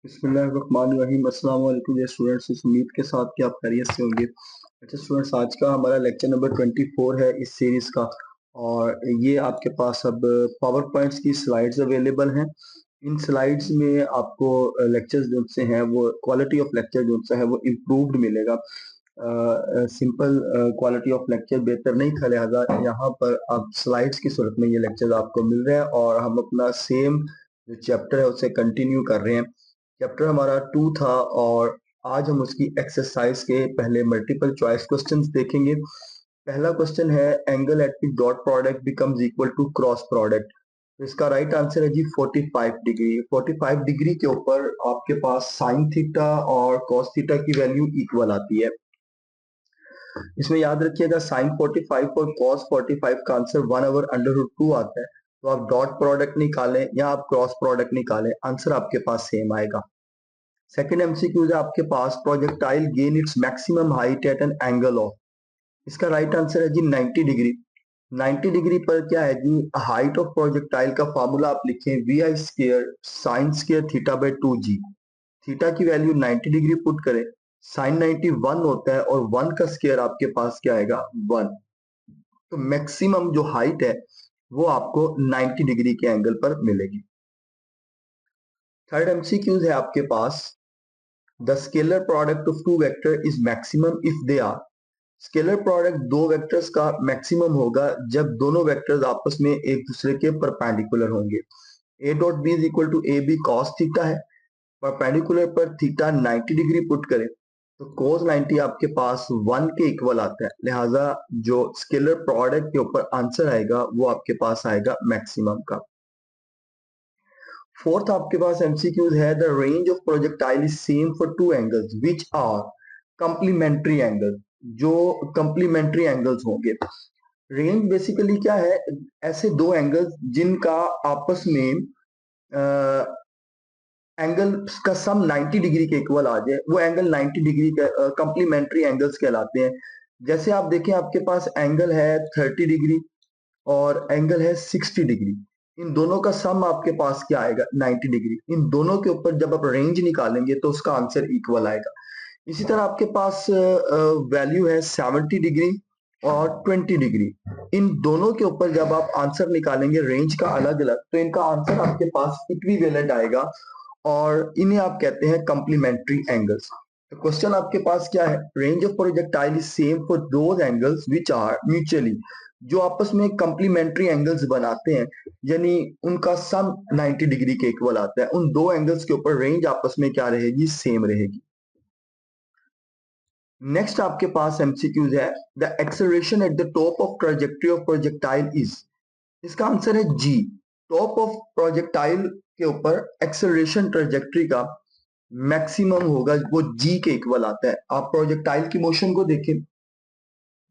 बिस्मिल्लाहिर्रहमानिर्रहीम। अस्सलाम वालेकुम स्टूडेंट्स, इस उम्मीद के साथ कि आप खैरियत से होंगे। अच्छा स्टूडेंट्स, आज का हमारा लेक्चर नंबर 24 है इस सीरीज का। और ये आपके पास अब पावर पॉइंट्स की स्लाइड्स अवेलेबल हैं। इन स्लाइड्स में आपको लेक्चर्स जो से हैं वो क्वालिटी ऑफ लेक्चर जो सा है वो इम्प्रूव्ड मिलेगा। सिंपल क्वालिटी ऑफ लेक्चर बेहतर नहीं था, लिहाजा यहाँ पर आप स्लाइड्स की सूरत में ये लेक्चर आपको मिल रहे हैं और हम अपना सेम जो चैप्टर है उसे कंटिन्यू कर रहे हैं। चैप्टर हमारा 2 था और आज हम उसकी एक्सरसाइज के पहले मल्टीपल चॉइस क्वेश्चंस देखेंगे। पहला क्वेश्चन है, angle at the dot product becomes equal to cross product. इसका राइट आंसर है जी 45 डिग्री। 45 डिग्री के ऊपर आपके पास साइन थीटा और कॉस थीटा की वैल्यू इक्वल आती है। इसमें याद रखिएगा साइन 45 और कॉस 45 का आंसर 1/√2 आता है। तो आप डॉट प्रोडक्ट निकालें या आप क्रॉस प्रोडक्ट निकालें, आंसर आपके पास सेम आएगा। सेकेंड एमसीक्यू है आपके पास, projectile gain its maximum height at an angle of. इसका राइट आंसर है जी 90 डिग्री। 90 डिग्री पर क्या है जी, हाइट ऑफ प्रोजेक्टाइल का फार्मूला आप लिखें vi² sine square theta by 2g। Theta की वैल्यू 90 डिग्री पुट करें, साइन 90 1 होता है और 1 का स्क्वायर आपके पास क्या आएगा 1। तो मैक्सिमम जो हाइट है वो आपको 90 डिग्री के एंगल पर मिलेगी। थर्ड एमसीक्यूज है आपके पास, the scalar product of two vector is maximum if they are. Scalar product दो वेक्टर्स का मैक्सिमम होगा जब दोनों वेक्टर्स आपस में एक दूसरे के परपेंडिकुलर होंगे। A dot B is equal to A B cos theta है, परपेंडिकुलर पर थीटा 90 डिग्री पुट करें तो cos 90 आपके पास 1 के इक्वल आता है, लिहाजा जो स्केलर प्रोडक्ट के ऊपर आंसर आएगा वो आपके पास आएगा मैक्सिमम का। फोर्थ आपके पास एमसीक्यूज है, the range of projectile is same for two angles which are complementary angle. जो कंप्लीमेंट्री एंगल्स होंगे, रेंज बेसिकली क्या है, ऐसे दो एंगल्स जिनका आपस में एंगल का सम 90 डिग्री के इक्वल आ जाए, वो एंगल 90 डिग्री के कंप्लीमेंट्री एंगल्स कहलाते हैं। जैसे आप देखें आपके पास एंगल है 30 डिग्री और एंगल है 60 डिग्री। इन दोनों का सम आपके पास क्या आएगा 90 डिग्री। इन दोनों के ऊपर जब आप रेंज निकालेंगे तो उसका आंसर इक्वल आएगा। इसी तरह आपके पास वैल्यू है 70 डिग्री और 20 डिग्री। इन दोनों के ऊपर जब आप आंसर निकालेंगे रेंज का अलग अलग, तो इनका आंसर आपके पास इक्विवेलेंट आएगा और इन्हें आप कहते हैं कंप्लीमेंट्री एंगल्स। तो क्वेश्चन आपके पास क्या है, range of projectile is same for those angles which are mutually, जो आपस में कंप्लीमेंट्री एंगल्स बनाते हैं यानी उनका सम 90 डिग्री के इक्वल आता है, उन दो एंगल्स के ऊपर रेंज आपस में क्या रहेगी, सेम रहेगी। नेक्स्ट आपके पास एमसीक्यूज है, the acceleration at the top of trajectory of projectile is. इसका आंसर है जी। टॉप ऑफ प्रोजेक्टाइल के ऊपर एक्सेलरेशन ट्रैजेक्टरी का मैक्सिमम होगा, वो जी के इक्वल आता है। आप प्रोजेक्टाइल की मोशन को देखें,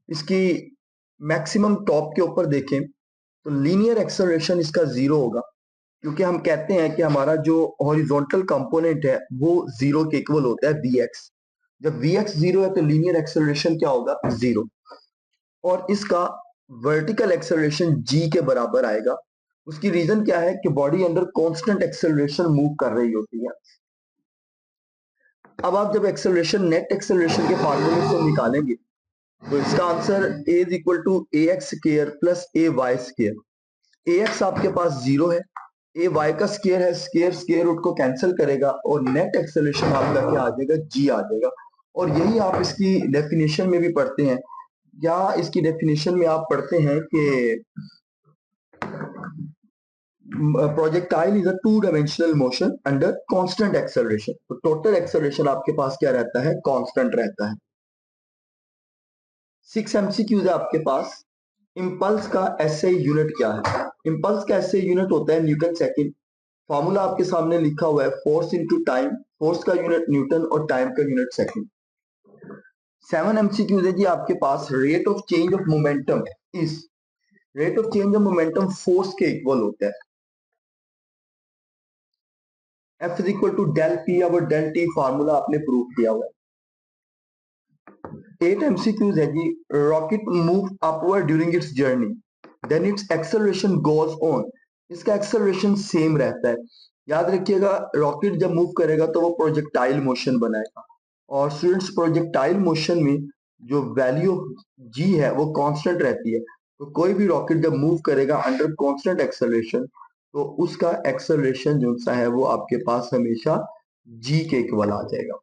इसकी मैक्सिमम टॉप के ऊपर देखें तो लीनियर एक्सेलरेशन इसका 0 होगा, क्योंकि हम कहते हैं कि हमारा जो हॉरिजॉन्टल कंपोनेंट है वो 0 के इक्वल होता है vx। जब vx 0 है तो लीनियर एक्सेलरेशन क्या होगा 0, और इसका वर्टिकल एक्सेलरेशन g के बराबर आएगा। उसकी रीजन क्या है कि body under constant acceleration move कर रही होती है। अब आप जब एक्सेलरेशन नेट एक्सेलरेशन के फार्मूले से निकालेंगे तो इसका answer a is equal to ax square plus ay²। ax आपके पास 0 है, ay का स्क्वायर है, स्क्वायर स्क्वायर रूट को कैंसिल करेगा और नेट एक्सेलरेशन आपका क्या आ जाएगा, g आ जाएगा। और यही आप इसकी डेफिनेशन में भी पढ़ते हैं, या इसकी डेफिनेशन में आप पढ़ते हैं कि projectile is a two dimensional motion under constant acceleration. तो टोटल एक्सेलरेशन आपके पास क्या रहता है, कांस्टेंट रहता है। 6 एमसीक्यूज है आपके पास, इंपल्स का एसआई यूनिट क्या है। इंपल्स का एसआई यूनिट होता है न्यूटन सेकंड। फॉर्मूला आपके सामने लिखा हुआ है, फोर्स इनटू टाइम। फोर्स का यूनिट न्यूटन और टाइम का यूनिट सेकंड। 7 एमसीक्यूज है जी आपके पास, rate of change of momentum is. Rate of change of momentum force के इक्वल होता है। F is equal to del P और डेल टी फार्मूला आपने प्रूव किया हुआ है। 8 एमसीक्यूज है जी, rocket move upward during its journey, then its acceleration goes on. इसका एक्सेलरेशन सेम रहता है। याद रखिएगा, रॉकेट जब मूव करेगा तो वो प्रोजेक्टाइल मोशन बनाएगा, और स्टूडेंट्स प्रोजेक्टाइल मोशन में जो वैल्यू जी है वो कांस्टेंट रहती है। तो कोई भी रॉकेट जब मूव करेगा अंडर कांस्टेंट एक्सेलरेशन, तो उसका एक्सेलरेशन जो सा है वो आपके पास हमेशा जी के इक्वल आ जाएगा।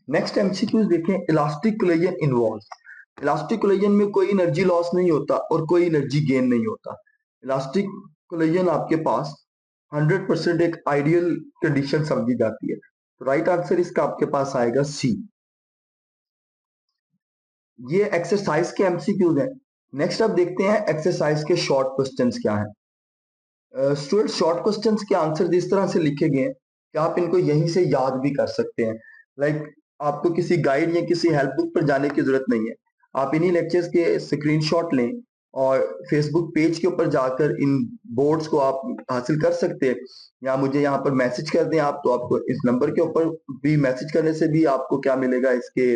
नेक्स्ट एमसीक्यूज देखें, elastic collision involve. Elastic collision में कोई एनर्जी लॉस नहीं होता और कोई एनर्जी गेन नहीं होता। इलास्टिक कोलिजन आपके पास 100% एक आइडियल कंडीशन समझी जाती है। तो राइट आंसर इसका आपके पास आएगा सी। ये एक्सरसाइज के एमसीक्यूज हैं। नेक्स्ट अब देखते हैं एक्सरसाइज के शॉर्ट क्वेश्चंस क्या हैं। स्टूडेंट, शॉर्ट क्वेश्चंस के आंसर इस तरह से लिखे गए हैं कि आप इनको यहीं से याद भी कर सकते हैं। लाइक आपको किसी गाइड या किसी हेल्प बुक पर जाने की जरूरत नहीं है। आप इन्हीं लेक्चर्स के स्क्रीनशॉट लें और फेसबुक पेज के ऊपर जाकर इन बोर्ड्स को आप हासिल कर सकते हैं, या मुझे यहाँ पर मैसेज कर दें आप, तो आपको इस नंबर के ऊपर भी मैसेज करने से भी आपको क्या मिलेगा, इसके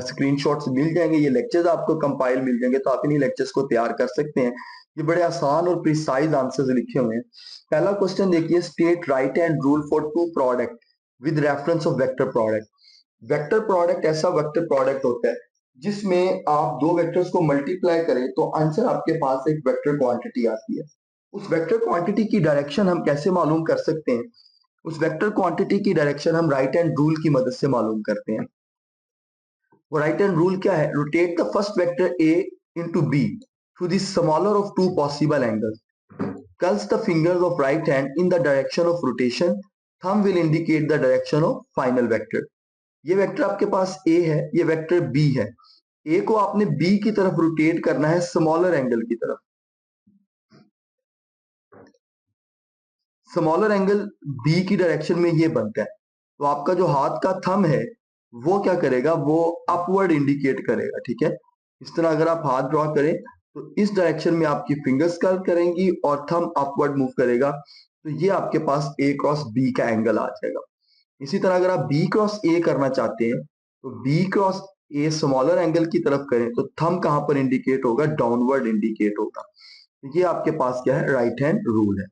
स्क्रीनशॉट्स मिल जाएंगे, ये लेक्चर्स आपको कंपाइल मिल जाएंगे, तो आप इन्हीं लेक्चर्स को तैयार कर सकते हैं। ये बड़े आसान और प्रिसाइज आंसर्स लिखे हुए हैं। पहला क्वेश्चन देखिए, state right hand rule for two product with reference of vector product. Vector product ऐसा वेक्टर प्रोडक्ट होता है जिसमें आप दो वेक्टर्स को मल्टीप्लाई करें तो आंसर आपके पास एक वेक्टर क्वांटिटी आती है। उस वेक्टर क्वांटिटी की डायरेक्शन हम कैसे मालूम कर सकते हैं? उस वेक्टर क्वांटिटी की डायरेक्शन हम राइट हैंड रूल की मदद से मालूम करते हैं। वो राइट हैंड रूल क्या है? Rotate the first vector A into B through the smaller of two possible angles, curls the fingers of right hand in the direction of rotation, thumb will indicate the direction of final vector। ये vector आपके पास A है, ये vector B है। A को आपने B की तरफ rotate करना है स्मॉलर एंगल की तरफ। स्मॉलर एंगल B की डायरेक्शन में ये बनता है, तो आपका जो हाथ का थंब है वो क्या करेगा, वो अपवर्ड इंडिकेट करेगा। ठीक है, इस तरह अगर आप हाथ ड्रॉ करें तो इस डायरेक्शन में आपकी फिंगर्स कर्व करेंगी और थंब अपवर्ड मूव करेगा, तो ये आपके पास A क्रॉस B का एंगल आ जाएगा। इसी तरह अगर आप B क्रॉस A करना चाहते हैं तो B cross A smaller angle की तरफ करें तो थंब कहां पर इंडिकेट होगा, डाउनवर्ड इंडिकेट होगा। तो ये आपके पास क्या है, राइट हैंड रूल है।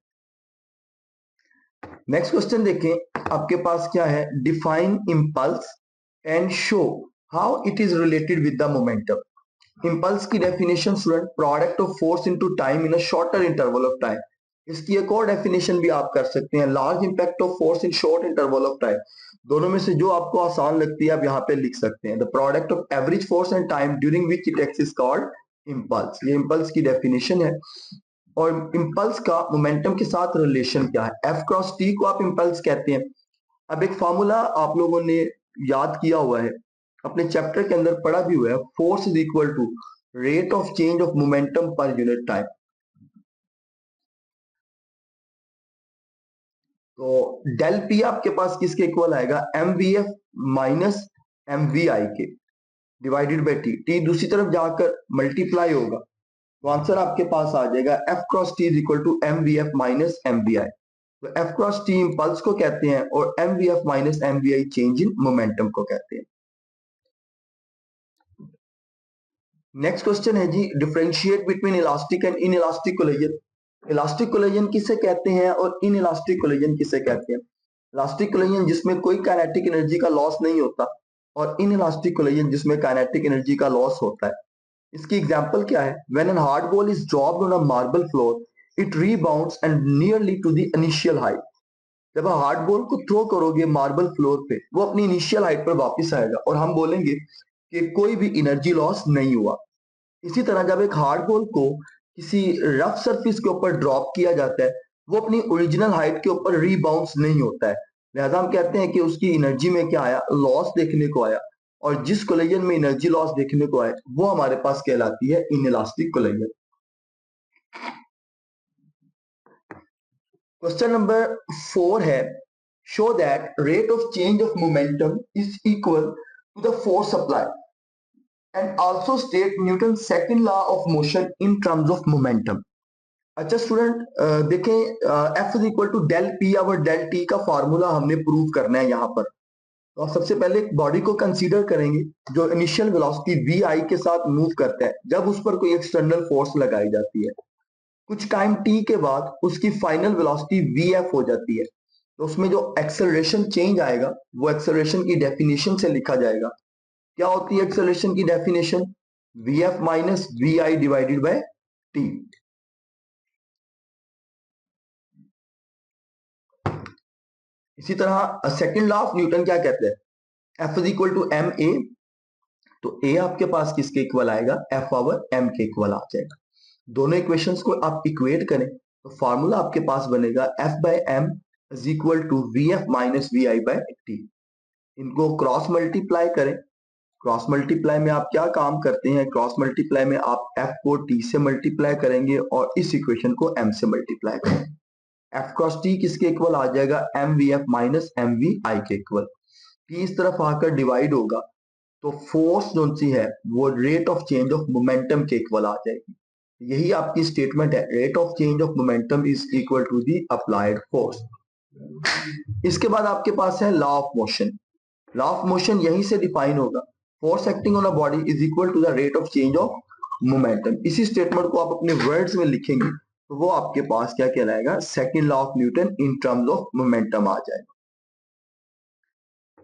नेक्स्ट क्वेश्चन देखें, आपके पास क्या है, define impulse and show how it is related with the momentum. Impulse की definition student, product of force into time in a shorter interval of time. इसकी एक और डेफिनेशन भी आप कर सकते हैं, large impact of force in short interval of time. दोनों में से जो आपको आसान लगती है आप यहाँ पे लिख सकते हैं। The product of average force and time during which it x is called impulse. ये इंपल्स की डेफिनेशन है। और इंपल्स का मोमेंटम के साथ रिलेशन क्या है, एफ क्रॉस टी को आप इंपल्स कहते हैं। अब एक फॉर्मूला आप लोगों ने याद किया हुआ है, अपने चैप्टर के अंदर पढ़ा भी हुआ है, force is equal to rate of change of momentum per unit time. तो डेल पी आपके पास किसके इक्वल आएगा, M V F minus M V I के डिवाइडेड बाई टी। टी दूसरी तरफ जाकर मल्टीप्लाई होगा, तो आंसर आपके पास आ जाएगा F cross T is equal to M V F minus M V I. तो एफ क्रॉस टी इंपल्स को कहते हैं और M V F minus M V I change in momentum को कहते हैं। नेक्स्ट क्वेश्चन है जी, differentiate between elastic and inelastic collision. Elastic collision किसे कहते हैं और इन इलास्टिक कोलिजन किसे कहते हैं? इलास्टिक कोलिजन जिसमें कोई काइनेटिक एनर्जी का लॉस नहीं होता, और इन इलास्टिक कोलिजन जिसमें काइनेटिक एनर्जी का लॉस होता है। इसकी एग्जांपल क्या है, when an hard ball is dropped on a marble floor it rebounds and nearly to the initial height. जब आप हार्ड बॉल को थ्रो करोगे मार्बल फ्लोर पे, वो अपनी इनिशियल हाइट पर वापस आएगा और हम बोलेंगे कि कोई भी एनर्जी लॉस नहीं हुआ। इसी तरह जब एक हार्ड बॉल को किसी रफ सरफेस के ऊपर ड्रॉप किया जाता है, वो अपनी ओरिजिनल हाइट के ऊपर रीबाउंस नहीं होता है, लिहाजा हम कहते हैं कि उसकी एनर्जी में क्या आया, लॉस देखने को आया। और जिस कोलिजन में एनर्जी लॉस देखने को आए वो हमारे पास कहलाती है इनइलास्टिक कोलिजन। क्वेश्चन नंबर 4 है, show that rate of change of momentum is equal to the force apply and also state Newton second law of motion in terms of momentum. अच्छा student, देखें, F is equal to del P और del T का formula हमने prove करना है यहाँ पर। तो आप सबसे पहले एक बॉडी को कंसीडर करेंगे जो इनिशियल वेलोसिटी वी आई के साथ मूव करता है जब उस पर कोई एक्सटर्नल फोर्स लगाई जाती है। कुछ टाइम टी के बाद उसकी फाइनल वेलोसिटी वी एफ हो जाती है। तो उसमें जो एक्सेलरेशन चेंज आएगा वो एक्सेलरेशन की डेफिनेशन से लिखा जाएगा। क्या होती है एक्सेलरेशन की definition? V F minus V I divided by T. इसी तरह सेकंड लॉ ऑफ न्यूटन क्या कहते हैं? F is equal to M A. तो ए आपके पास किसके इक्वल आएगा? एफ पावर एम के इक्वल आ जाएगा। दोनों इक्वेशंस को आप इक्वेट करें तो फॉर्मूला आपके पास बनेगा F by M is equal to V F minus V I by T. इनको क्रॉस मल्टीप्लाई करें। क्रॉस मल्टीप्लाई में आप क्या काम करते हैं? क्रॉस मल्टीप्लाई में आप एफ को टी से मल्टीप्लाई करेंगे और इस इक्वेशन को एम से मल्टीप्लाई करेंगे। एफ क्रॉस टी किसके इक्वल आ जाएगा? M V F minus M V I के इक्वल। टी इस तरफ आकर डिवाइड होगा तो फोर्स जो सी है वो rate of change of momentum के इक्वल आ जाएगी। यही आपकी स्टेटमेंट है, rate of change of momentum is equal to the applied force. इसके बाद आपके पास है law of motion. Law of motion यहीं से डिफाइन होगा, force acting on a body is equal to the rate of change of momentum. इसी statement को आप अपने वर्ड्स में लिखेंगे तो वो आपके पास क्या कहलाएगा? Second law of Newton in terms of momentum आ जाएगा।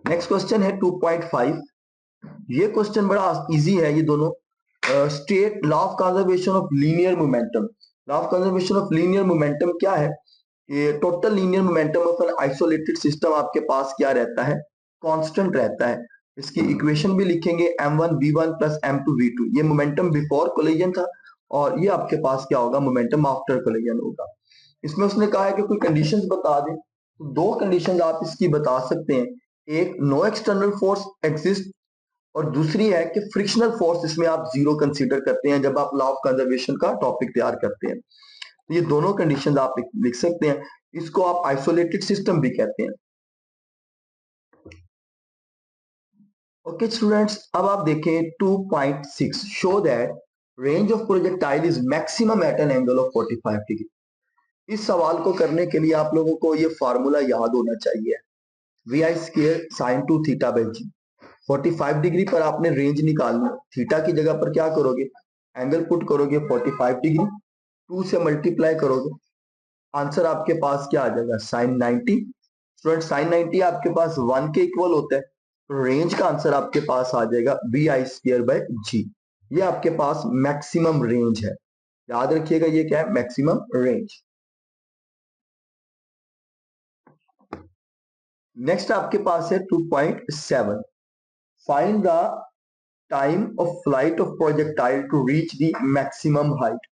नेक्स्ट क्वेश्चन है 2.5। ये क्वेश्चन बड़ा इजी है। ये दोनों state law of conservation of linear momentum. Law of conservation of linear momentum क्या है? ये total linear momentum of an isolated system आपके पास क्या रहता है? कांस्टेंट रहता है। इसकी इक्वेशन भी लिखेंगे m1 v1 plus m2 v2। ये मोमेंटम बिफोर कोलिजन था और ये आपके पास क्या होगा? मोमेंटम आफ्टर कोलिजन होगा। इसमें उसने कहा है कि कोई कंडीशंस बता दें, तो दो कंडीशंस आप इसकी बता सकते हैं। एक, नो एक्सटर्नल फोर्स एग्जिस्ट, और दूसरी है कि फ्रिक्शनल फोर्स इसमें आप जीरो कंसीडर करते हैं जब आप लॉ ऑफ कंजर्वेशन का टॉपिक तैयार करते हैं। तो ये दोनों कंडीशंस आप लिख सकते हैं। इसको आप आइसोलेटेड सिस्टम भी कहते हैं। ओके स्टूडेंट्स, अब आप देखें 2.6। Show that range of projectile is maximum at an angle of 45 degree. इस सवाल को करने के लिए आप लोगों को ये फार्मूला याद होना चाहिए, V I square sine two theta by G. 45 degree पर आपने रेंज निकालनी। थीटा की जगह पर क्या करोगे? एंगल पुट करोगे 45 डिग्री, 2 से मल्टीप्लाई करोगे, आंसर आपके पास क्या आ जाएगा? साइन 90। स्टूडेंट साइन 90 आपके पास 1 के इक्वल होता है, तो रेंज का आंसर आपके पास आ जाएगा बी आई स्क्वायर बाय जी। ये आपके पास मैक्सिमम रेंज है। याद रखिएगा ये क्या है? Maximum range. नेक्स्ट आपके पास है 2.7। Find the time of flight of projectile to reach the maximum height.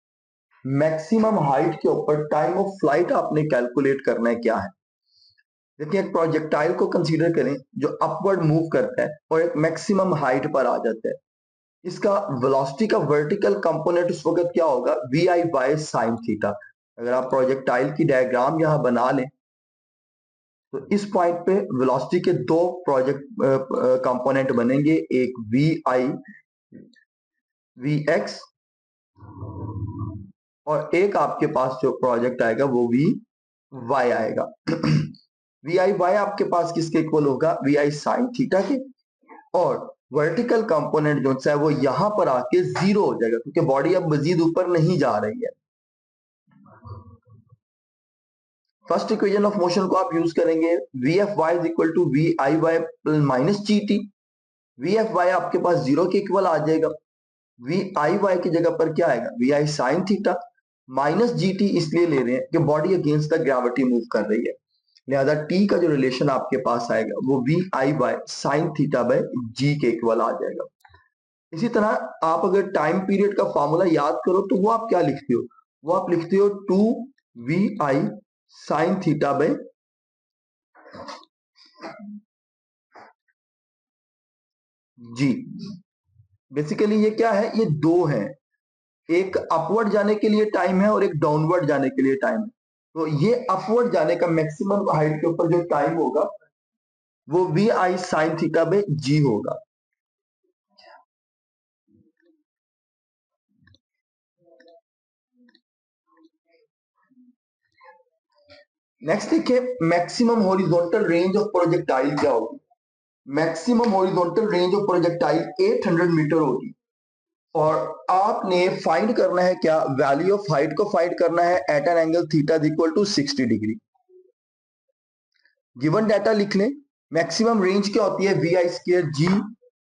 Maximum height के ऊपर टाइम ऑफ फ्लाइट आपने कैलकुलेट करना है क्या है? देखिए, एक प्रोजेक्टाइल को कंसीडर करें जो अपवर्ड मूव करता है और एक मैक्सिमम हाइट पर आ जाता है। इसका वेलोसिटी का वर्टिकल कंपोनेंट उस वक्त क्या होगा? V I by sine theta. अगर आप प्रोजेक्टाइल की डायग्राम यहां बना लें तो इस पॉइंट पे वेलोसिटी के दो प्रोजेक्ट कंपोनेंट बनेंगे, एक वी आई वी एक्स और एक आपके पास जो प्रोजेक्ट आएगा वो वी वाई आएगा। वी आई वाई आपके पास किसके इक्वल होगा? वी आई साइन थीटा के। और वर्टिकल कंपोनेंट जो है वो यहां पर आके जीरो हो जाएगा क्योंकि बॉडी अब मजीद ऊपर नहीं जा रही है। फर्स्ट इक्वेशन ऑफ मोशन को आप यूज करेंगे, V F Y is equal to V I Y minus G T. V F Y आपके पास जीरो के इक्वल आ जाएगा। वी आई वाई की जगह पर क्या आएगा? V I sine theta minus G T इसलिए ले रहे हैं कि body against the gravity move कर रही है, लिहाजा टी का जो रिलेशन आपके पास आएगा वो V I by sine theta by G के इक्वल आ जाएगा। इसी तरह आप अगर टाइम पीरियड का फॉर्मूला याद करो तो वो आप क्या लिखते हो? वो आप लिखते हो 2 vi sine theta by G. Basically ये क्या है? ये दो है, एक अपवर्ड जाने के लिए टाइम है और एक डाउनवर्ड जाने के लिए टाइम है। तो ये अपवर्ड जाने का मैक्सिमम हाइट के ऊपर जो टाइम होगा वो V I sine theta by G होगा। नेक्स्ट देखिए, maximum horizontal range of projectile क्या होगी? Maximum horizontal range of projectile 800 metre होगी और आपने फाइंड करना है क्या, वैल्यू ऑफ हाइट को फाइंड करना है at an angle theta equal to 60 degree. Given data लिख लें। मैक्सिमम रेंज क्या होती है, V I square G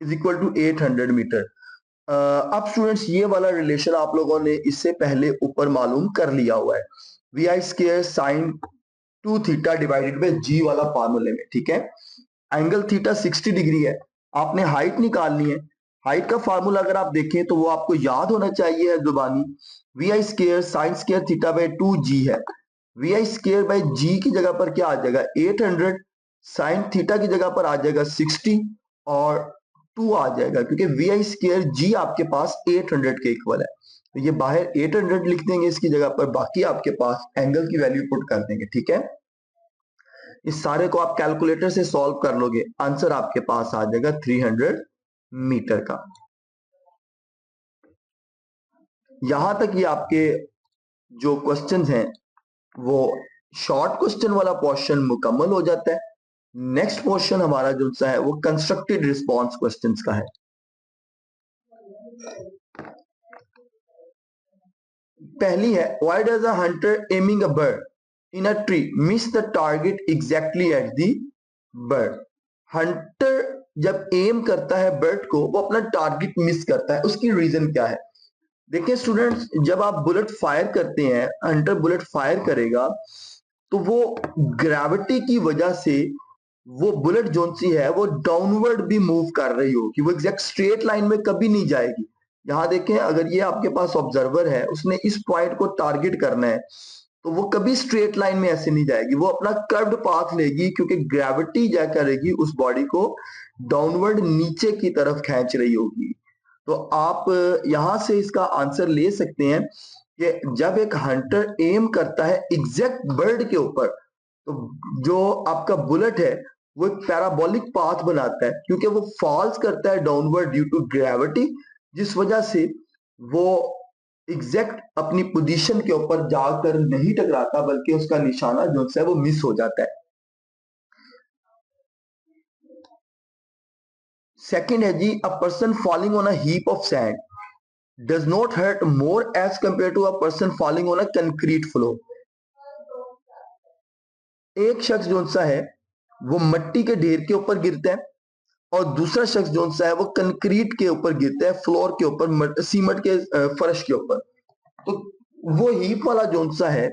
is equal to 800 metre. अब स्टूडेंट्स ये वाला रिलेशन आप लोगों ने इससे पहले ऊपर मालूम कर लिया हुआ है, V I square sine 2 theta divided by G वाला फार्मूले में, ठीक है। एंगल थीटा 60 डिग्री है, आपने हाइट निकालनी है। हाइट का फार्मूला अगर आप देखें तो वो आपको याद होना चाहिए है जुबानी, V I square sine square theta by 2 G है। V I square by G की जगह पर क्या आ जाएगा 800, साइन थीटा की जगह पर आ जाएगा 60 और 2 आ जाएगा, क्योंकि वी आई स्क्वायर जी आपके पास 800 के इक्वल है। तो ये बाहर 800 लिख देंगे इसकी जगह पर, बाकी आपके पास एंगल की वैल्यू पुट कर देंगे, ठीक है। इस सारे को आप कैलकुलेटर से सॉल्व कर लोगे, आंसर आपके पास आ जाएगा 300 मीटर का। यहां तक ये आपके जो क्वेश्चंस हैं वो शॉर्ट क्वेश्चन वाला पोर्शन मुकम्मल हो जाता है। नेक्स्ट पोर्शन हमारा जो सा है वो कंस्ट्रक्टेड रिस्पॉन्स क्वेश्चंस का है। पहली है, why does a Hunter aiming a bird in a tree miss the target exactly at the bird. Hunter जब एम करता है बर्ड को, वो अपना टारगेट मिस करता है, उसकी रीजन क्या है। देखिए स्टूडेंट्स, जब आप बुलेट फायर करते हैं, हंटर बुलेट फायर करेगा तो वो ग्रेविटी की वजह से वो बुलेट जोन सी है वो डाउनवर्ड भी मूव कर रही होगी, वो एग्जैक्ट स्ट्रेट लाइन में कभी नहीं जाएगी। यहां देखें, अगर ये आपके पास ऑब्जर्वर है, उसने इस पॉइंट को टारगेट करना है तो वो कभी स्ट्रेट लाइन में ऐसे नहीं जाएगी, वो अपना कर्व्ड पाथ लेगी, क्योंकि ग्रेविटी क्या करेगी उस बॉडी को डाउनवर्ड नीचे की तरफ खींच रही होगी। तो आप यहां से इसका आंसर ले सकते हैं कि जब एक हंटर एम करता है एग्जैक्ट बर्ड के ऊपर, तो जो आपका बुलेट है वो एक पैराबोलिक पाथ बनाता है, क्योंकि वो फॉल्स करता है डाउनवर्ड ड्यू टू ग्रेविटी, जिस वजह से वो एग्जैक्ट अपनी पोजीशन के ऊपर जाकर नहीं टकराता, बल्कि उसका निशाना जो है वो मिस हो जाता है। सेकंड है जी, a person falling on a heap of sand does not hurt more as compared to a person falling on a concrete floor। एक शख्स जो सा है वो मट्टी के ढेर के ऊपर गिरता है और दूसरा शख्स जो सा है वो कंक्रीट के ऊपर गिरता है, फ्लोर के ऊपर, सीमेंट के फर्श के ऊपर। तो वो हीप वाला जो सा है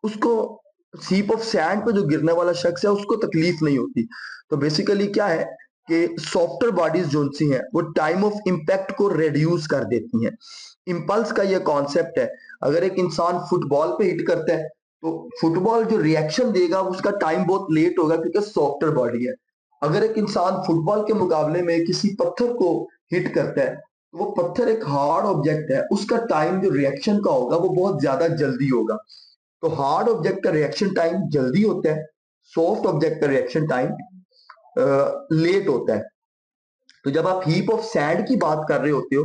उसको, हीप ऑफ सैंड पे जो गिरने वाला शख्स है उसको तकलीफ नहीं होती। तो बेसिकली क्या है कि सॉफ्टर बॉडीज जो सी हैं वो टाइम ऑफ इम्पैक्ट को रिड्यूस कर देती हैं। इम्पल्स का ये कॉन्सेप्ट है, अगर एक इंसान फुटबॉल पे हिट करता है तो फुटबॉल जो रिएक्शन देगा उसका टाइम बहुत लेट होगा, क्योंकि सॉफ्टर बॉडी है। अगर एक इंसान फुटबॉल के मुकाबले में किसी पत्थर को हिट करता है, तो वो पत्थर एक हार्ड ऑब्जेक्ट है, उसका टाइम जो रिएक्शन का होगा वो बहुत ज्यादा जल्दी होगा। तो हार्ड ऑब्जेक्ट का रिएक्शन टाइम जल्दी होता है, सॉफ्ट ऑब्जेक्ट का रिएक्शन टाइम लेट होता है। तो जब आप हीप ऑफ सैंड की बात कर रहे होते हो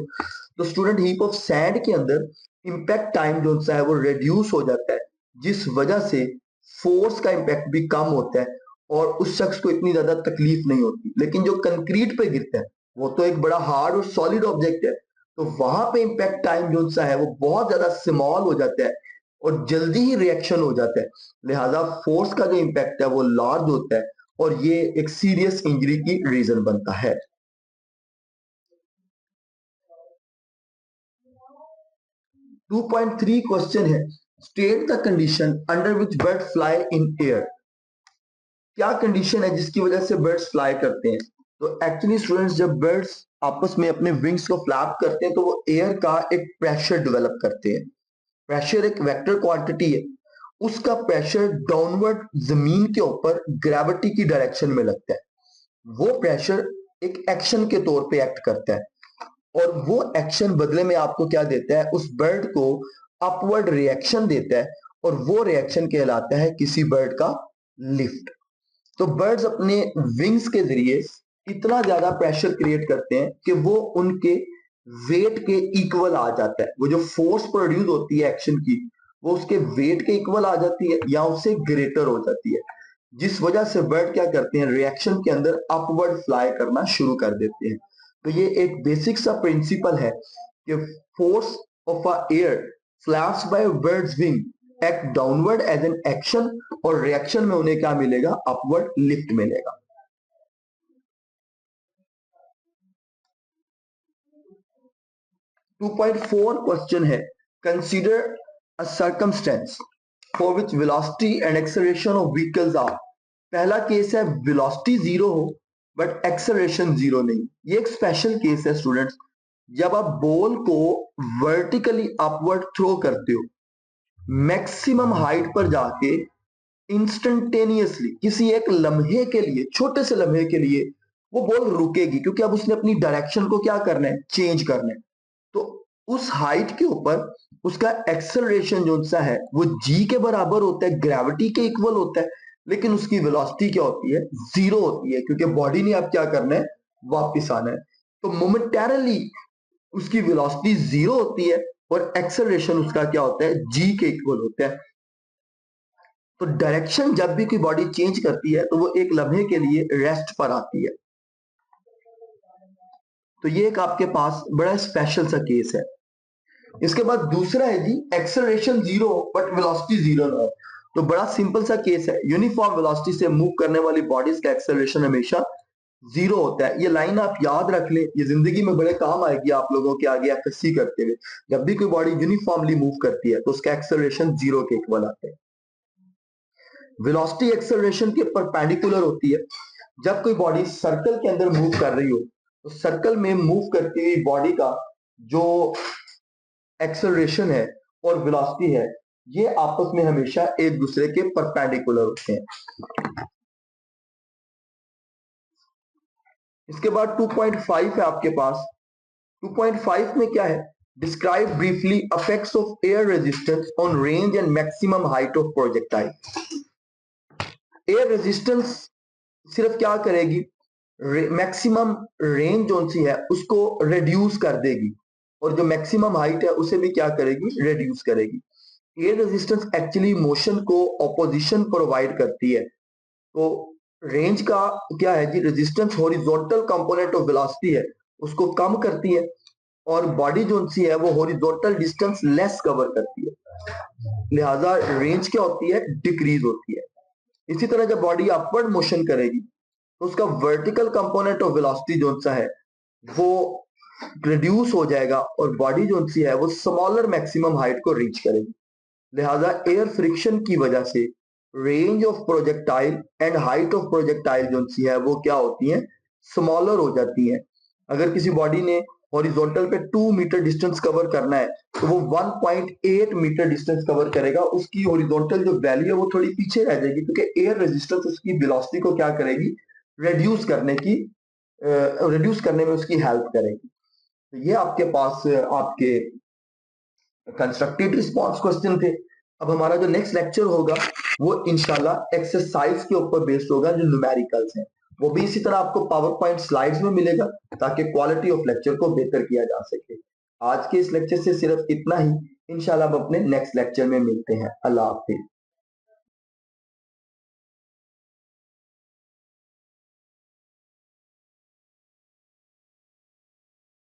तो स्टूडेंट, हीप ऑफ सैंड के अंदर इंपैक्ट टाइम जो सा है वो रिड्यूस हो जाता है, जिस वजह से फोर्स का इंपैक्ट भी कम होता है और उस शख्स को इतनी ज्यादा तकलीफ नहीं होती। लेकिन जो कंक्रीट पे गिरता है वो तो एक बड़ा हार्ड और सॉलिड ऑब्जेक्ट है, तो वहां पे इंपैक्ट टाइम जो सा है वो बहुत ज्यादा स्मॉल हो जाता है और जल्दी ही रिएक्शन हो जाता है, लिहाजा फोर्स का जो इंपैक्ट है वो लार्ज होता है और ये एक सीरियस इंजरी की रीजन बनता है। 2.3 क्वेश्चन है, state the condition under which bird fly in air. क्या कंडीशन है जिसकी वजह से बर्ड्स फ्लाई करते हैं। तो एक्चुअली स्टूडेंट्स, जब बर्ड्स आपस में अपने विंग्स को फ्लैप करते हैं तो वो एयर का एक प्रेशर डेवलप करते हैं। प्रेशर एक वेक्टर क्वांटिटी है, उसका प्रेशर डाउनवर्ड जमीन के ऊपर ग्रेविटी की डायरेक्शन में लगता है। वो प्रेशर एक एक्शन के तौर पे एक्ट करता है और वो एक्शन बदले में आपको क्या देता है, उस बर्ड को अपवर्ड रिएक्शन देता है और वो रिएक्शन कहलाता है किसी बर्ड का लिफ्ट। तो बर्ड्स अपने विंग्स के जरिए इतना ज्यादा प्रेशर क्रिएट करते हैं कि वो उनके वेट के इक्वल आ जाता है, वो जो फोर्स प्रोड्यूस होती है एक्शन की वो उसके वेट के इक्वल आ जाती है या उससे ग्रेटर हो जाती है। जिस वजह से वर्ड क्या करते हैं, रिएक्शन के अंदर अपवर्ड फ्लाई करना शुरू कर देते हैं। तो ये एक बेसिक सा प्रिंसिपल है कि force of a air flaps by bird's wing act downward as an action, और रिएक्शन में उन्हें क्या मिलेगा, अपवर्ड लिफ्ट मिलेगा। 2.4 क्वेश्चन है, consider a circumstance for which velocity and acceleration of vehicles are. पहला केस है वेलोसिटी जीरो हो बट एक्सेलरेशन जीरो नहीं। ये एक स्पेशल केस है स्टूडेंट्स, जब आप बॉल को वर्टिकली अपवर्ड थ्रो करते हो, मैक्सिमम हाइट पर जाके इंस्टेंटेनियसली किसी एक लम्हे के लिए, छोटे से लम्हे के लिए वो बॉल रुकेगी, क्योंकि अब उसने अपनी डायरेक्शन को क्या करना है, चेंज करना है। तो उस हाइट के ऊपर उसका एक्सेलरेशन जो सा है वो जी के बराबर होता है, ग्रेविटी के इक्वल होता है, लेकिन उसकी वेलोसिटी क्या होती है, जीरो होती है, क्योंकि बॉडी ने अब क्या करना है, वापस आना है। तो मोमेंटरली उसकी वेलोसिटी जीरो होती है और एक्सेलरेशन उसका क्या होता है, जी के इक्वल होता है। तो डायरेक्शन जब भी कोई बॉडी चेंज करती है तो वो एक लम्हे के लिए रेस्ट पर आती है। तो ये एक आपके पास बड़ा स्पेशल सा केस है। इसके बाद दूसरा है जी, acceleration zero but velocity zero ना हो। तो बड़ा सिंपल सा केस है, यूनिफॉर्म वेलोसिटी से मूव करने वाली बॉडीज का एक्सेलरेशन हमेशा जीरो होता है। ये लाइन आप याद रख लें, ये जिंदगी में बड़े काम आएगी आप लोगों के आगे एफएससी करते हुए। जब भी कोई बॉडी यूनिफॉर्मली मूव करती है तो उसका एक्सेलरेशन जीरो के इक्वल आता है। वेलोसिटी एक्सेलरेशन के परपेंडिकुलर होती है। जब कोई बॉडी सर्कल के अंदर मूव कर रही हो तो सर्कल में मूव करती हुई बॉडी का जो एक्सेलरेशन है और वेलोसिटी है, ये आपस में हमेशा एक दूसरे के परपेंडिकुलर होते हैं। इसके बाद 2.5 है आपके पास। 2.5 में क्या है, describe briefly effects of air resistance on range and maximum height of projectile. Air resistance सिर्फ क्या करेगी, मैक्सिमम रेंज जो सी है उसको रिड्यूस कर देगी, और जो मैक्सिमम हाइट है उसे भी क्या करेगी, रिड्यूस करेगी। एयर रेजिस्टेंस एक्चुअली मोशन को ऑपोजिशन प्रोवाइड करती है। तो रेंज का क्या है जी, resistance horizontal component of velocity है, उसको कम करती है, और बॉडी जो सी है वो हॉरिजॉन्टल डिस्टेंस लेस कवर करती है, लिहाजा रेंज क्या होती है, डिक्रीज होती है। इसी तरह जब बॉडी अपवर्ड मोशन करेगी तो उसका वर्टिकल कंपोनेंट ऑफ वेलोसिटी जो सा है वो रिड्यूस हो जाएगा, और बॉडी जो सी है वो स्मॉलर मैक्सिमम हाइट को रीच करेगी। लिहाजा एयर फ्रिक्शन की वजह से range of projectile and height of projectile जो सी है वो क्या होती है, स्मॉलर हो जाती है। अगर किसी बॉडी ने हॉरिजॉन्टल पे 2 मीटर डिस्टेंस कवर करना है तो वो 1.8 मीटर डिस्टेंस कवर करेगा। उसकी हॉरिजॉन्टल जो वैल्यू है वो थोड़ी पीछे रह जाएगी, क्योंकि एयर रेजिस्टेंस उसकी वेलोसिटी को क्या करेगी, रिड्यूस करने की रिड्यूस करने में उसकी हेल्प करेगी। तो ये आपके पास आपके कंस्ट्रक्टिव रिस्पॉन्स क्वेश्चन थे। अब हमारा जो नेक्स्ट लेक्चर होगा वो इंशाल्लाह एक्सरसाइज के ऊपर बेस्ड होगा, जो न्यूमेरिकल्स हैं। वो भी इसी तरह आपको पावर पॉइंट स्लाइड्स में मिलेगा ताकि क्वालिटी ऑफ लेक्चर को बेहतर किया जा सके। आज के इस लेक्चर से सिर्फ इतना ही, इंशाल्लाह हम अपने नेक्स्ट लेक्चर में मिलते हैं। अल्लाह हाफिज।